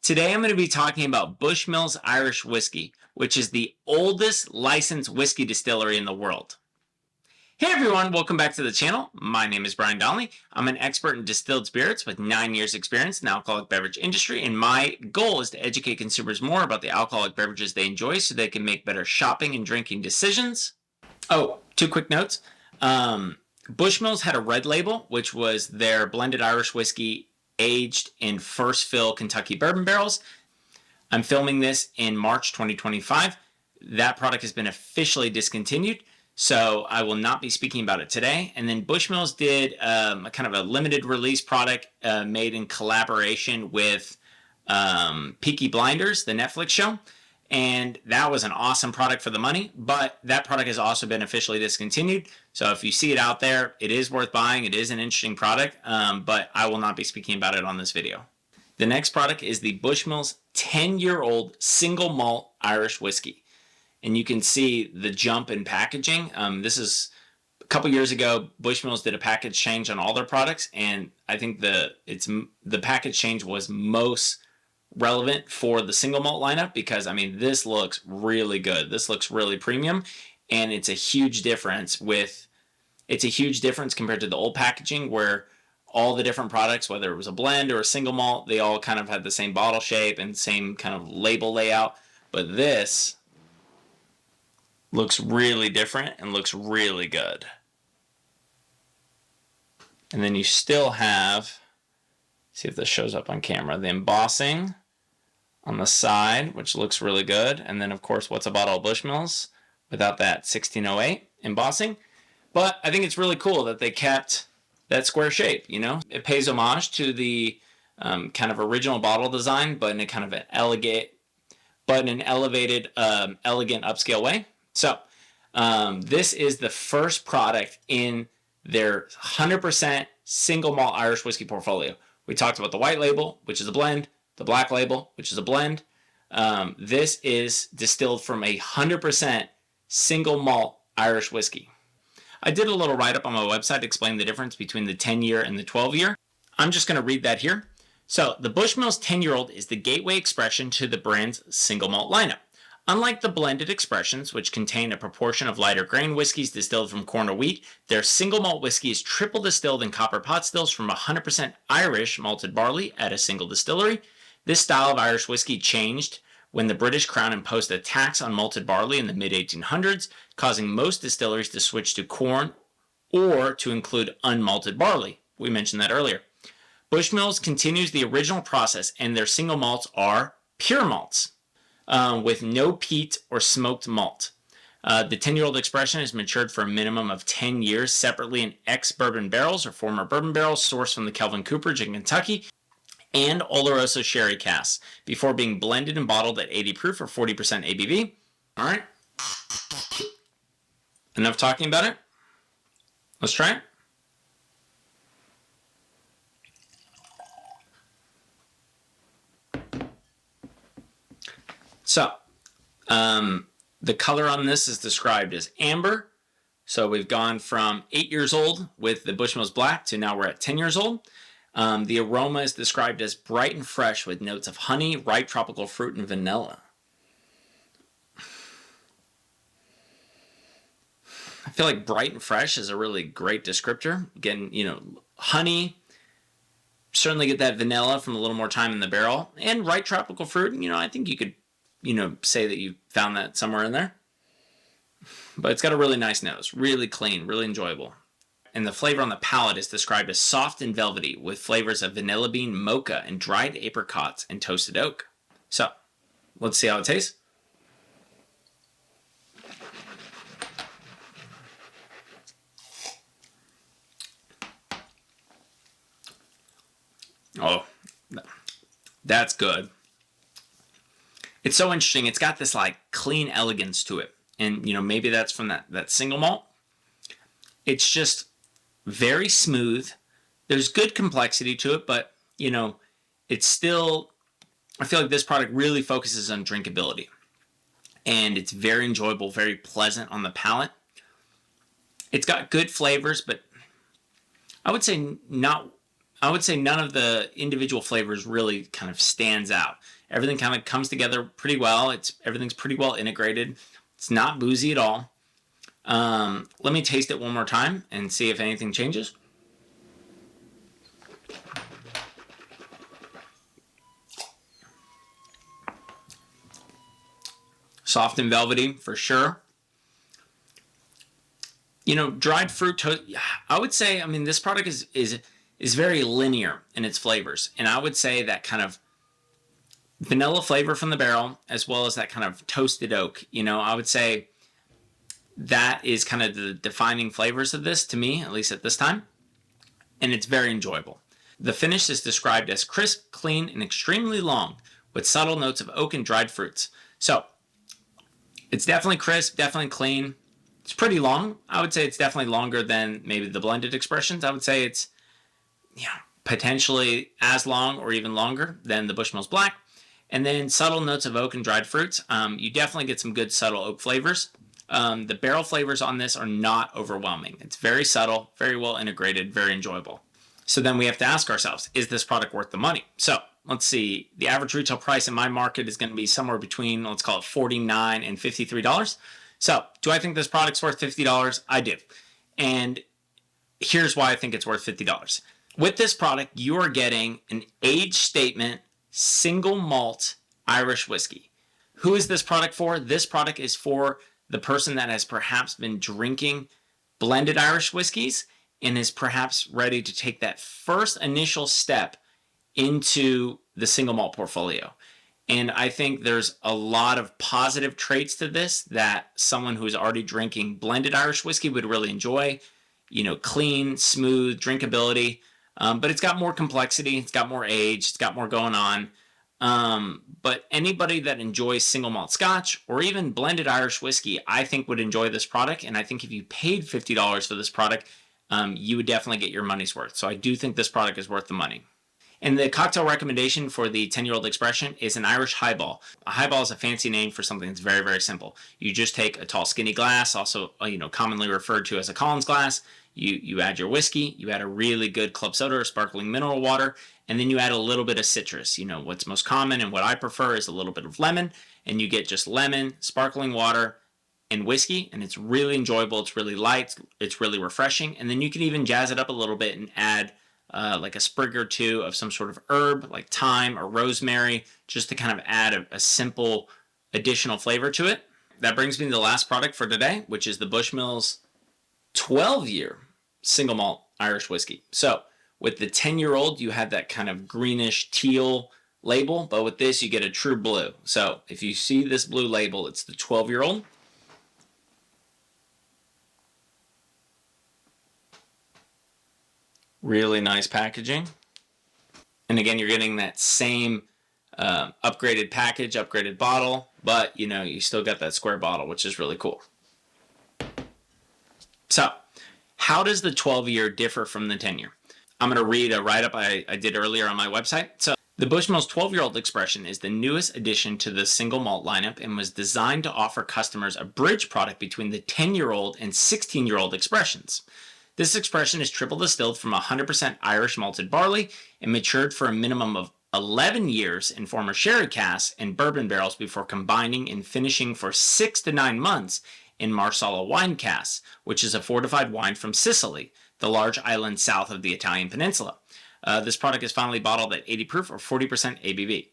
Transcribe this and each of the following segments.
Today I'm going to be talking about Bushmills Irish Whiskey, which is the oldest licensed whiskey distillery in the world. Hey everyone, welcome back to the channel. My name is Brian Donnelly. I'm an expert in distilled spirits with 9 years experience in the alcoholic beverage industry, and my goal is to educate consumers more about the alcoholic beverages they enjoy so they can make better shopping and drinking decisions. Oh, two quick notes. Bushmills had a red label, which was their blended Irish whiskey aged in first fill Kentucky bourbon barrels. I'm filming this in March 2025. That product has been officially discontinued, so I will not be speaking about it today. And then Bushmills did a kind of a limited release product made in collaboration with Peaky Blinders, the Netflix show. And that was an awesome product for the money, but that product has also been officially discontinued. So if you see it out there, it is worth buying. It is an interesting product, but I will not be speaking about it on this video. The next product is the Bushmills 10-year-old single malt Irish whiskey. And you can see the jump in packaging. This is a couple years ago, Bushmills did a package change on all their products, and I think the package change was most relevant for the single malt lineup because, I mean, this looks really good. This looks really premium, and it's a huge difference compared to the old packaging where all the different products, whether it was a blend or a single malt, they all kind of had the same bottle shape and same kind of label layout. But this looks really different and looks really good. And then you still have, see if this shows up on camera, the embossing on the side, which looks really good. And then, of course, what's a bottle of Bushmills without that 1608 embossing? But I think it's really cool that they kept that square shape, you know? It pays homage to the kind of original bottle design, but in a kind of an elevated, elegant upscale way. So this is the first product in their 100% single malt Irish whiskey portfolio. We talked about the white label, which is a blend, the black label, which is a blend. This is distilled from 100% single malt Irish whiskey. I did a little write-up on my website explaining the difference between the 10-year and the 12-year. I'm just going to read that here. So the Bushmills 10-year-old is the gateway expression to the brand's single malt lineup. Unlike the blended expressions, which contain a proportion of lighter grain whiskeys distilled from corn or wheat, their single malt whiskey is triple distilled in copper pot stills from 100% Irish malted barley at a single distillery. This style of Irish whiskey changed when the British Crown imposed a tax on malted barley in the mid-1800s, causing most distilleries to switch to corn or to include unmalted barley. We mentioned that earlier. Bushmills continues the original process, and their single malts are pure malts with no peat or smoked malt. The 10-year-old expression is matured for a minimum of 10 years separately in ex-bourbon barrels or former bourbon barrels sourced from the Kelvin Cooperage in Kentucky and Oloroso sherry casks before being blended and bottled at 80 proof or 40% ABV. All right. Enough talking about it. Let's try it. So, the color on this is described as amber. So we've gone from 8 years old with the Bushmills Black to now we're at 10 years old. The aroma is described as bright and fresh with notes of honey, ripe tropical fruit, and vanilla. I feel like bright and fresh is a really great descriptor. Again, you know, honey, certainly get that vanilla from a little more time in the barrel. And ripe tropical fruit, you know, I think you could, you know, say that you found that somewhere in there. But it's got a really nice nose, really clean, really enjoyable. And the flavor on the palate is described as soft and velvety with flavors of vanilla bean, mocha, and dried apricots and toasted oak. So, let's see how it tastes. Oh, that's good. It's so interesting. It's got this like clean elegance to it. And, you know, maybe that's from that single malt. It's just very smooth. There's good complexity to it, but, you know, it's still, I feel like this product really focuses on drinkability. And it's very enjoyable, very pleasant on the palate. It's got good flavors, but I would say not I would say none of the individual flavors really kind of stands out. Everything kind of comes together pretty well. Everything's pretty well integrated. It's not boozy at all. Let me taste it one more time and see if anything changes. Soft and velvety for sure. Dried fruit toast. I would say, this product is very linear in its flavors, and I would say that kind of vanilla flavor from the barrel, as well as that kind of toasted oak. I would say that is kind of the defining flavors of this to me, at least at this time, and it's very enjoyable. The finish is described as crisp, clean, and extremely long, with subtle notes of oak and dried fruits. So it's definitely crisp, definitely clean. It's pretty long. I would say it's definitely longer than maybe the blended expressions. I would say it's potentially as long or even longer than the Bushmills Black. And then subtle notes of oak and dried fruits. You definitely get some good subtle oak flavors. The barrel flavors on this are not overwhelming. It's very subtle, very well integrated, very enjoyable. So then we have to ask ourselves, is this product worth the money? So let's see. The average retail price in my market is going to be somewhere between, let's call it $49 and $53. So do I think this product's worth $50? I do. And here's why I think it's worth $50. With this product, you are getting an age statement single malt Irish whiskey. Who is this product for? This product is for the person that has perhaps been drinking blended Irish whiskeys and is perhaps ready to take that first initial step into the single malt portfolio. And I think there's a lot of positive traits to this that someone who's already drinking blended Irish whiskey would really enjoy. Clean, smooth, drinkability. But it's got more complexity, it's got more age, it's got more going on. But anybody that enjoys single malt scotch or even blended Irish whiskey, I think would enjoy this product. And I think if you paid $50 for this product, you would definitely get your money's worth. So I do think this product is worth the money. And the cocktail recommendation for the 10-year-old expression is an Irish highball. A highball is a fancy name for something that's very, very simple. You just take a tall, skinny glass, also commonly referred to as a Collins glass. You add your whiskey, you add a really good club soda or sparkling mineral water, and then you add a little bit of citrus. What's most common and what I prefer is a little bit of lemon, and you get just lemon, sparkling water, and whiskey, and it's really enjoyable. It's really light, it's really refreshing, and then you can even jazz it up a little bit and add like a sprig or two of some sort of herb like thyme or rosemary, just to kind of add a simple additional flavor to it. That brings me to the last product for today, which is the Bushmills 12-year single malt Irish whiskey. So with the 10-year-old, you have that kind of greenish teal label, but with this, you get a true blue. So if you see this blue label, it's the 12-year-old. Really nice packaging. And again, you're getting that same upgraded package, upgraded bottle, but you still got that square bottle, which is really cool. So how does the 12-year differ from the 10-year? I'm going to read a write-up I did earlier on my website. So the Bushmills 12-year-old expression is the newest addition to the single malt lineup and was designed to offer customers a bridge product between the 10-year-old and 16-year-old expressions. This expression is triple distilled from 100% Irish malted barley and matured for a minimum of 11 years in former sherry casks and bourbon barrels before combining and finishing for 6 to 9 months in Marsala wine casks, which is a fortified wine from Sicily, the large island south of the Italian peninsula. This product is finally bottled at 80 proof or 40% ABV.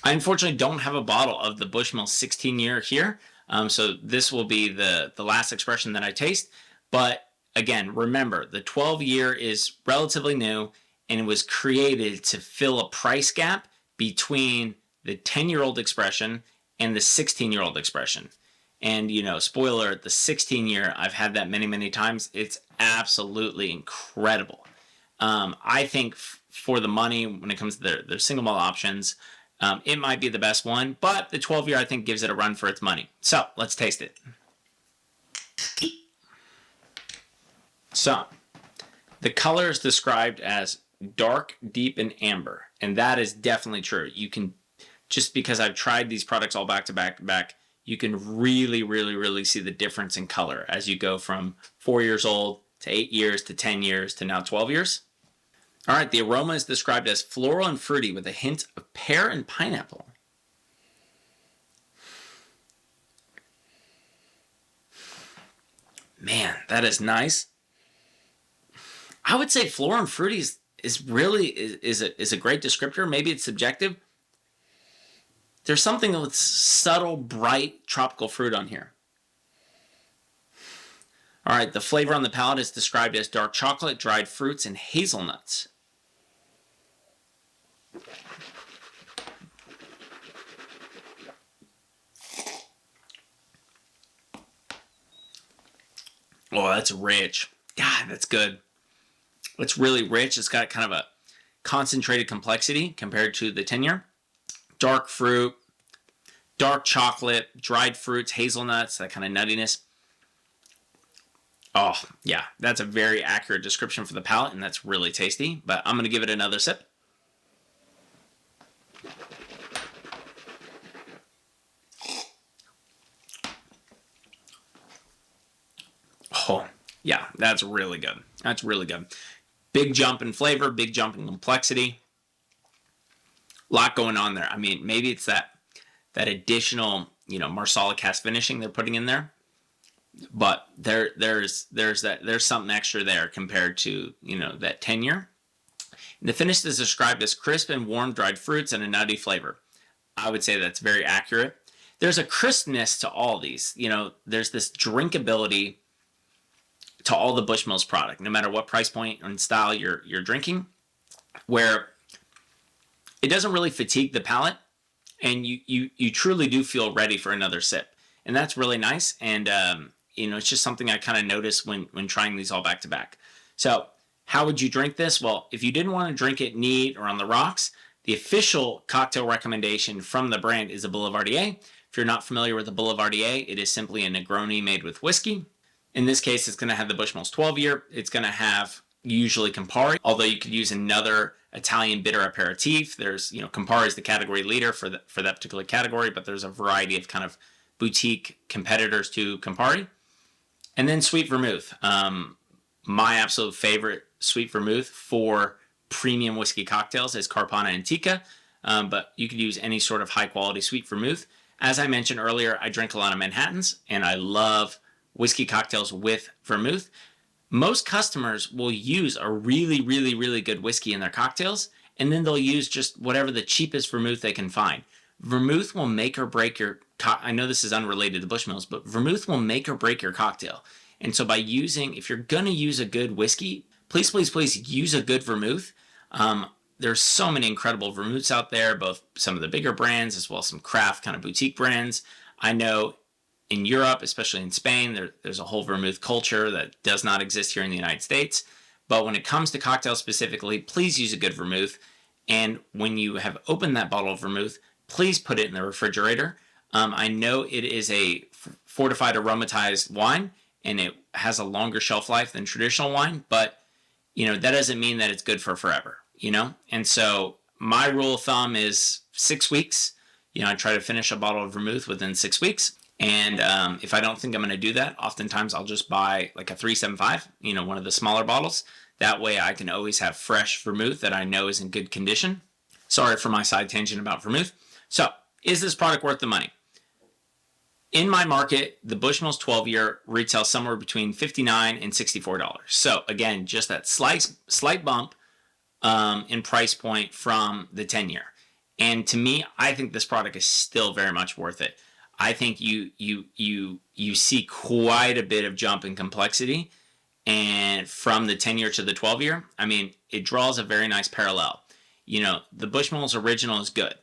I unfortunately don't have a bottle of the Bushmills 16-year here, so this will be the last expression that I taste. But again, remember, the 12-year is relatively new, and it was created to fill a price gap between the 10-year-old expression and the 16-year-old expression. And, spoiler, the 16-year, I've had that many, many times. It's absolutely incredible. I think for the money, when it comes to their single malt options, it might be the best one, but the 12-year, I think, gives it a run for its money. So let's taste it. So the color is described as dark, deep, and amber, and that is definitely true. You can, just because I've tried these products all back to back to back, you can really, really, really see the difference in color as you go from 4 years old to 8 years to 10 years to now 12 years. All right, the aroma is described as floral and fruity with a hint of pear and pineapple. Man, that is nice. I would say floral and fruity is really a great descriptor. Maybe it's subjective. There's something with subtle, bright tropical fruit on here. All right, the flavor on the palate is described as dark chocolate, dried fruits, and hazelnuts. Oh, that's rich. God, that's good. It's really rich. It's got kind of a concentrated complexity compared to the 10-year. Dark fruit, dark chocolate, dried fruits, hazelnuts, that kind of nuttiness. Oh, yeah, that's a very accurate description for the palate, and that's really tasty. But I'm going to give it another sip. Oh, yeah, that's really good. That's really good. Big jump in flavor, big jump in complexity. A lot going on there. I mean, maybe it's that additional, Marsala cast finishing they're putting in there. But there's something extra there compared to, that 10-year. The finish is described as crisp and warm dried fruits and a nutty flavor. I would say that's very accurate. There's a crispness to all these. There's this drinkability to all the Bushmills product, no matter what price point and style you're drinking, where it doesn't really fatigue the palate, and you truly do feel ready for another sip, and that's really nice. And it's just something I kind of noticed when trying these all back to back. So how would you drink this? Well, if you didn't want to drink it neat or on the rocks, the official cocktail recommendation from the brand is a Boulevardier. If you're not familiar with a Boulevardier, it is simply a Negroni made with whiskey. In this case, it's going to have the Bushmills 12-year. It's going to have usually Campari, although you could use another Italian bitter aperitif. There's, Campari is the category leader for that particular category, but there's a variety of kind of boutique competitors to Campari. And then sweet vermouth. My absolute favorite sweet vermouth for premium whiskey cocktails is Carpana Antica, but you could use any sort of high-quality sweet vermouth. As I mentioned earlier, I drink a lot of Manhattans, and I love whiskey cocktails with vermouth. Most customers will use a really, really, really good whiskey in their cocktails, and then they'll use just whatever the cheapest vermouth they can find. Vermouth will make or break your I know this is unrelated to Bushmills, but vermouth will make or break your cocktail. And so if you're going to use a good whiskey, please, please, please use a good vermouth. There's so many incredible vermouths out there, both some of the bigger brands as well as some craft kind of boutique brands. I know in Europe, especially in Spain, there's a whole vermouth culture that does not exist here in the United States. But when it comes to cocktails specifically, please use a good vermouth. And when you have opened that bottle of vermouth, please put it in the refrigerator. I know it is a fortified aromatized wine, and it has a longer shelf life than traditional wine, but that doesn't mean that it's good for forever, And so my rule of thumb is 6 weeks. I try to finish a bottle of vermouth within 6 weeks. And if I don't think I'm going to do that, oftentimes I'll just buy like a 375, one of the smaller bottles. That way I can always have fresh vermouth that I know is in good condition. Sorry for my side tangent about vermouth. So, is this product worth the money? In my market, the Bushmills 12-year retails somewhere between $59 and $64. So again, just that slight bump in price point from the 10-year. And to me, I think this product is still very much worth it. I think you see quite a bit of jump in complexity, and from the 10-year to the 12-year, I mean, it draws a very nice parallel. The Bushmills original is good,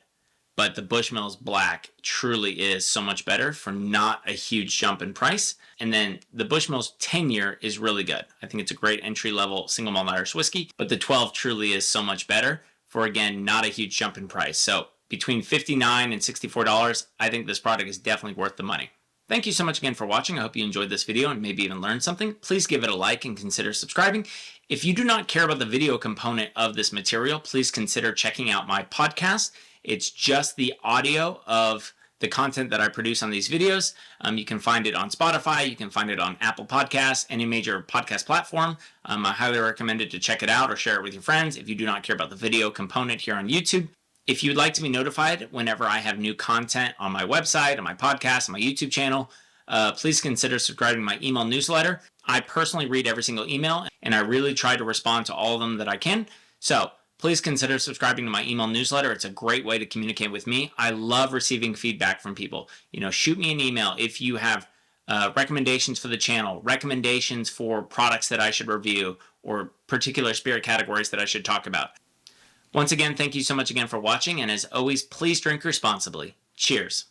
but the Bushmills Black truly is so much better for not a huge jump in price. And then the Bushmills 10-year is really good. I think it's a great entry-level single malt Irish whiskey, but the 12 truly is so much better for, again, not a huge jump in price. So between $59 and $64, I think this product is definitely worth the money. Thank you so much again for watching. I hope you enjoyed this video and maybe even learned something. Please give it a like and consider subscribing. If you do not care about the video component of this material, please consider checking out my podcast. It's just the audio of the content that I produce on these videos. You can find it on Spotify. You can find it on Apple Podcasts, any major podcast platform. I highly recommend it to check it out or share it with your friends if you do not care about the video component here on YouTube. If you'd like to be notified whenever I have new content on my website, on my podcast, on my YouTube channel, please consider subscribing to my email newsletter. I personally read every single email, and I really try to respond to all of them that I can. So please consider subscribing to my email newsletter. It's a great way to communicate with me. I love receiving feedback from people. Shoot me an email if you have recommendations for the channel, recommendations for products that I should review, or particular spirit categories that I should talk about. Once again, thank you so much again for watching, and as always, please drink responsibly. Cheers.